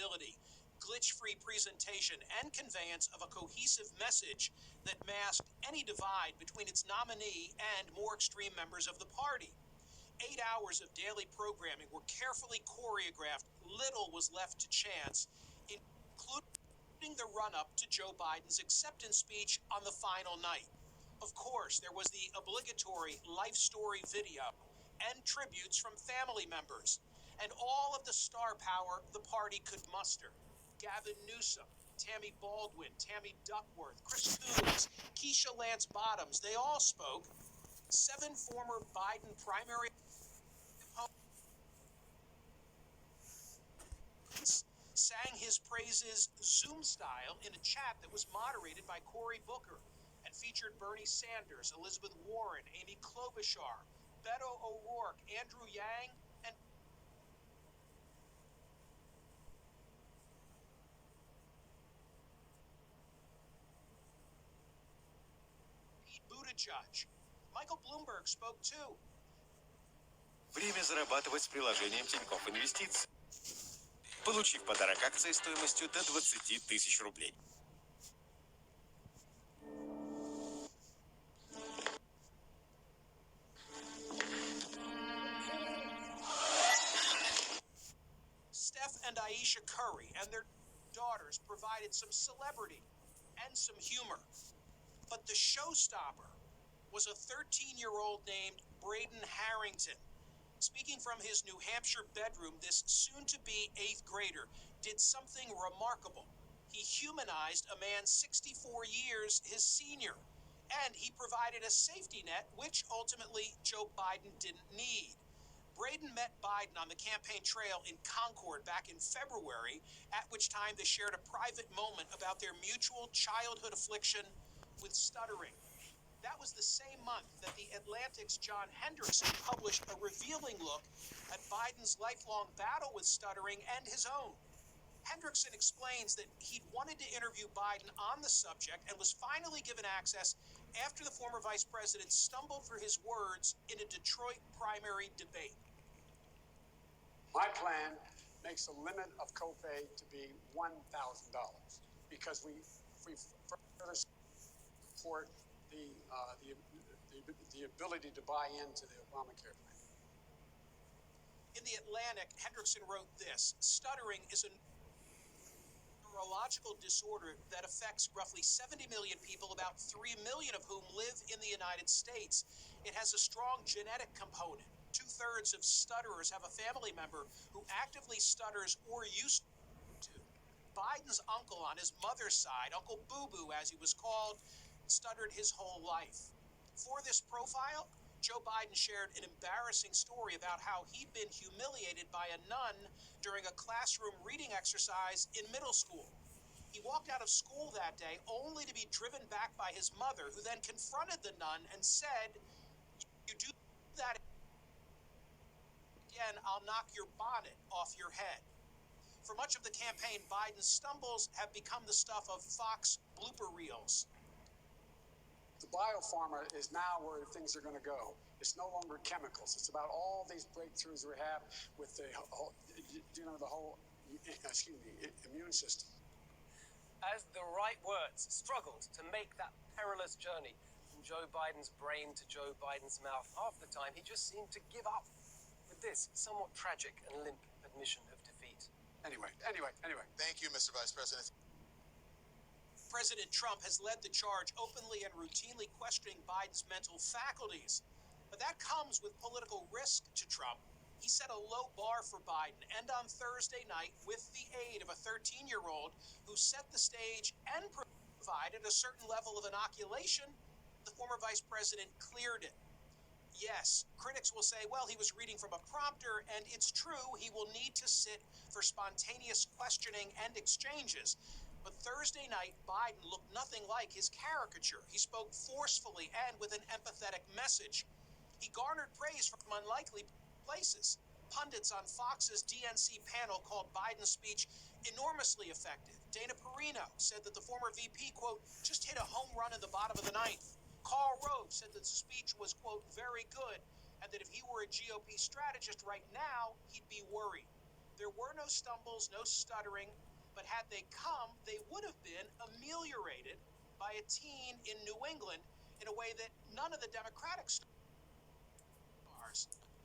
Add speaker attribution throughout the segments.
Speaker 1: accountability, glitch-free presentation, and conveyance of a cohesive message that masked any divide between its nominee and more extreme members of the party. 8 hours of daily programming were carefully choreographed. Little was left to chance, including the run-up to Joe Biden's acceptance speech on the final night. Of course, there was the obligatory life story video and tributes from family members, and all of the star power the party could muster. Gavin Newsom, Tammy Baldwin, Tammy Duckworth, Chris Coons, Keisha Lance Bottoms, they all spoke. 7 former Biden primary opponents sang his praises Zoom style in a chat that was moderated by Cory Booker and featured Bernie Sanders, Elizabeth Warren, Amy Klobuchar, Beto O'Rourke, Andrew Yang, and Pete Buttigieg. Michael Bloomberg spoke too.
Speaker 2: Время зарабатывать с приложением Тинькофф Инвестиции. Получи в подарок акции стоимостью до 20 тысяч рублей.
Speaker 1: Steph and Aisha Curry and their daughters provided some celebrity and some humor. But the showstopper was a 13-year-old named Braden Harrington. Speaking from his New Hampshire bedroom, this soon-to-be 8th grader did something remarkable. He humanized a man 64 years his senior, and he provided a safety net, which ultimately Joe Biden didn't need. Braden met Biden on the campaign trail in Concord back in February, at which time they shared a private moment about their mutual childhood affliction with stuttering. That was the same month that The Atlantic's John Hendrickson published a revealing look at Biden's lifelong battle with stuttering and his own. Hendrickson explains that he'd wanted to interview Biden on the subject and was finally given access after the former vice president stumbled for his words in a Detroit primary debate.
Speaker 3: My plan makes the limit of copay to be $1,000 because we further support the ability to buy into the Obamacare plan.
Speaker 1: In The Atlantic, Hendrickson wrote this: stuttering is a neurological disorder that affects roughly 70 million people, about 3 million of whom live in the United States. It has a strong genetic component. 2/3 of stutterers have a family member who actively stutters or used to. Biden's uncle on his mother's side, Uncle Boo Boo as he was called, stuttered his whole life. For this profile, Joe Biden shared an embarrassing story about how he'd been humiliated by a nun during a classroom reading exercise in middle school. He walked out of school that day only to be driven back by his mother, who then confronted the nun and said, "You do that again, I'll knock your bonnet off your head." For much of the campaign, Biden's stumbles have become the stuff of Fox blooper reels.
Speaker 3: The biopharma is now where things are going to go. It's no longer chemicals. It's about all these breakthroughs we have with the whole, immune system.
Speaker 4: As the right words struggled to make that perilous journey from Joe Biden's brain to Joe Biden's mouth, half the time he just seemed to give up with this somewhat tragic and limp admission of defeat.
Speaker 3: Anyway.
Speaker 5: Thank you, Mr. Vice President.
Speaker 1: President Trump has led the charge, openly and routinely questioning Biden's mental faculties. But that comes with political risk to Trump. He set a low bar for Biden, and on Thursday night, with the aid of a 13-year-old who set the stage and provided a certain level of inoculation, the former vice president cleared it. Yes, critics will say, well, he was reading from a prompter, and it's true, he will need to sit for spontaneous questioning and exchanges. But Thursday night, Biden looked nothing like his caricature. He spoke forcefully and with an empathetic message. He garnered praise from unlikely places. Pundits on Fox's DNC panel called Biden's speech enormously effective. Dana Perino said that the former VP, quote, just hit a home run in the bottom of the ninth. Karl Rove said that the speech was, quote, very good, and that if he were a GOP strategist right now, he'd be worried. There were no stumbles, no stuttering, but had they come, they would have been ameliorated by a teen in New England in a way that none of the Democratic stars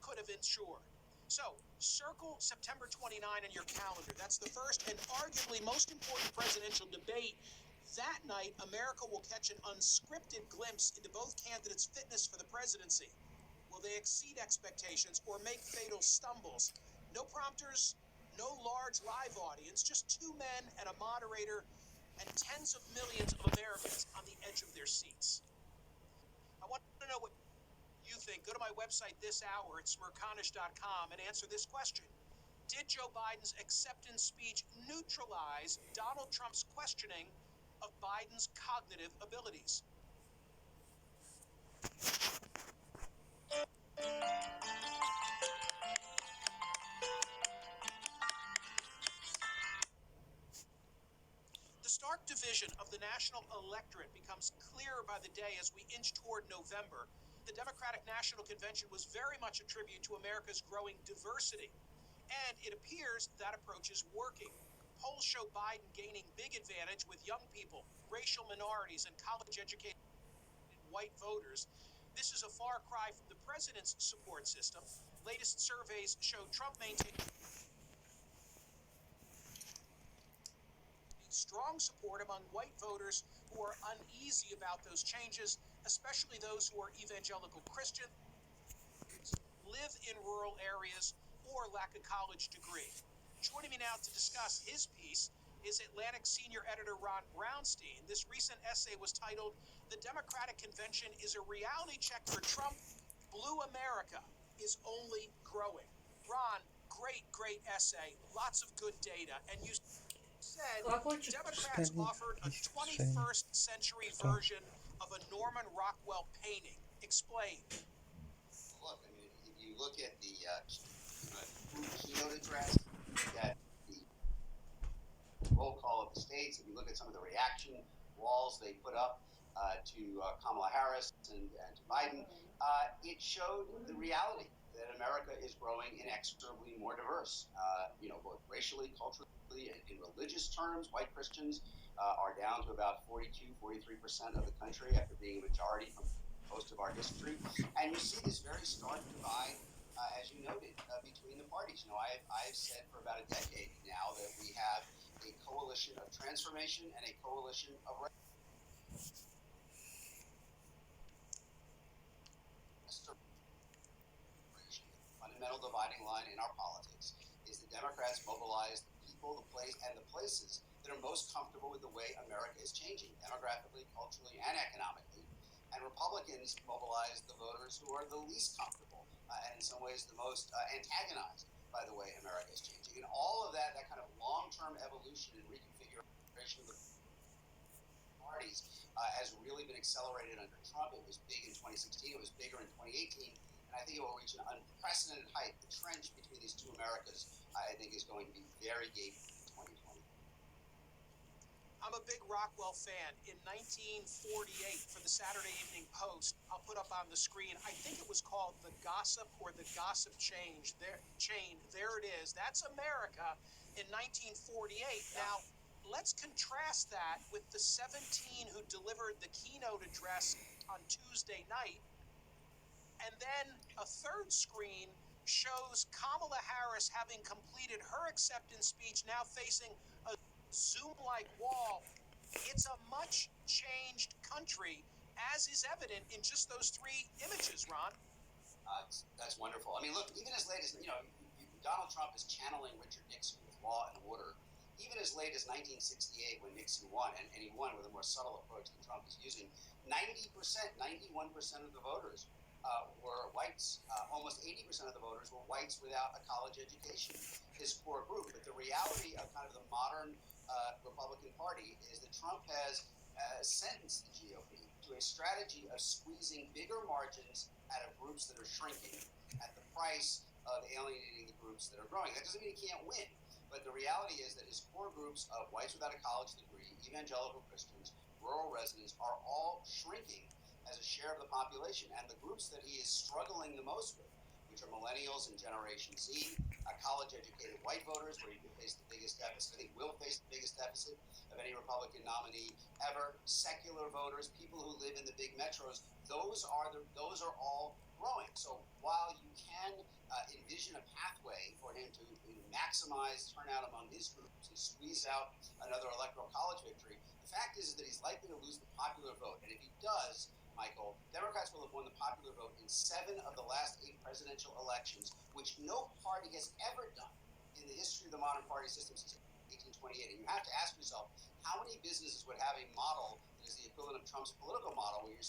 Speaker 1: could have ensured. So, circle September 29 on your calendar. That's the first and arguably most important presidential debate. That night, America will catch an unscripted glimpse into both candidates' fitness for the presidency. Will they exceed expectations or make fatal stumbles? No prompters, no large live audience, just two men and a moderator and tens of millions of Americans on the edge of their seats. I want to know what you think. Go to my website this hour at Smerconish.com and answer this question. Did Joe Biden's acceptance speech neutralize Donald Trump's questioning of Biden's cognitive abilities? The stark division of the national electorate becomes clearer by the day as we inch toward November. The Democratic National Convention was very much a tribute to America's growing diversity, and it appears that approach is working. Polls show Biden gaining big advantage with young people, racial minorities, and college-educated white voters. This is a far cry from the president's support system. Latest surveys show Trump maintains strong support among white voters who are uneasy about those changes, especially those who are evangelical Christians, live in rural areas, or lack a college degree. Joining me now to discuss his piece is Atlantic senior editor Ron Brownstein. This recent essay was titled, "The Democratic Convention is a Reality Check for Trump. Blue America is Only Growing." Ron, great essay, lots of good data, and you said Democrats offered a 21st century version of a Norman Rockwell painting. Explain.
Speaker 6: Look, I mean, if you look at the keynote address, look at the roll call of the states, if you look at some of the reaction walls they put up to Kamala Harris and to Biden, it showed the reality that America is growing inexorably more diverse, both racially, culturally, in religious terms. White Christians are down to about 42-43% of the country after being a majority for most of our history. And you see this very stark divide, as you noted, between the parties. I've said for about a decade now that we have a coalition of transformation and a coalition of restoration. The fundamental dividing line in our politics is the Democrats mobilize the people, the place, and the places that are most comfortable with the way America is changing, demographically, culturally, and economically. And Republicans mobilize the voters who are the least comfortable and in some ways the most antagonized by the way America is changing. And all of that kind of long-term evolution and reconfiguration of the parties has really been accelerated under Trump. It was big in 2016. It was bigger in 2018. And I think it will reach an unprecedented height. The trench between these two Americas, I think, is going to be very gaping in 2020.
Speaker 1: I'm a big Rockwell fan. In 1948, for the Saturday Evening Post, I'll put up on the screen, I think it was called The Gossip or The Gossip Chain. There it is. That's America in 1948. Now, let's contrast that with the 17 who delivered the keynote address on Tuesday night. And then a third screen shows Kamala Harris having completed her acceptance speech, now facing a Zoom-like wall. It's a much changed country, as is evident in just those three images, Ron.
Speaker 6: That's wonderful. I mean, look, even as late as, Donald Trump is channeling Richard Nixon with law and order. Even as late as 1968 when Nixon won, and he won with a more subtle approach than Trump is using, 90%, 91% of the voters were whites. Almost 80% of the voters were whites without a college education, his core group. But the reality of kind of the modern Republican Party is that Trump has sentenced the GOP to a strategy of squeezing bigger margins out of groups that are shrinking at the price of alienating the groups that are growing. That doesn't mean he can't win, but the reality is that his core groups of whites without a college degree, evangelical Christians, rural residents are all shrinking as a share of the population. And the groups that he is struggling the most with, which are millennials and Generation Z, college-educated white voters, where he could face the biggest deficit. I think will face the biggest deficit of any Republican nominee ever. Secular voters, people who live in the big metros, those are all growing. So while you can envision a pathway for him to maximize turnout among his group to squeeze out another electoral college victory, the fact is that he's likely to lose the popular vote. And if he does, Michael, Democrats will have won the popular vote in 7 of the last 8 presidential elections, which no party has ever done in the history of the modern party system since 1828. And you have to ask yourself, how many businesses would have a model that is the equivalent of Trump's political model, where you're